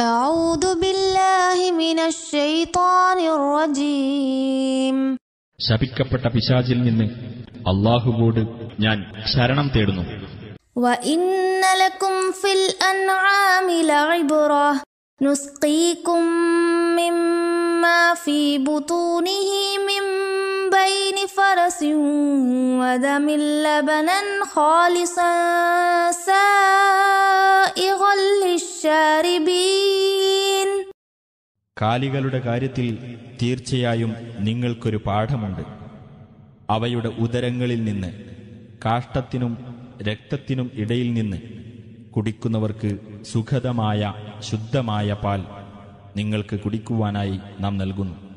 أعوذ بالله من الشيطان الرجيم. ശപിക്കപ്പെട്ട പിശാചിൽ നിന്ന് അല്ലാഹുവോട് ഞാൻ ശരണം തേടുന്നു. وإن لكم في الأنعام لعبرة نسقيكم مما في بطونه من بين فرس ودم لبنا خالصا سائغا للشاربين. കാലികളുടെ കാര്യത്തിൽ തീർച്ചയായും നിങ്ങൾക്കൊരു പാഠമുണ്ട്. അവയുടെ ഉദരങ്ങളിൽ നിന്ന് കാഷ്ടത്തിനും രക്തത്തിനും ഇടയിൽ നിന്ന് കുടിക്കുന്നവർക്ക് സുഖദമായ ശുദ്ധമായ പാൽ നിങ്ങൾക്ക് കുടിക്കുവാനായി നാം നൽകുന്നു.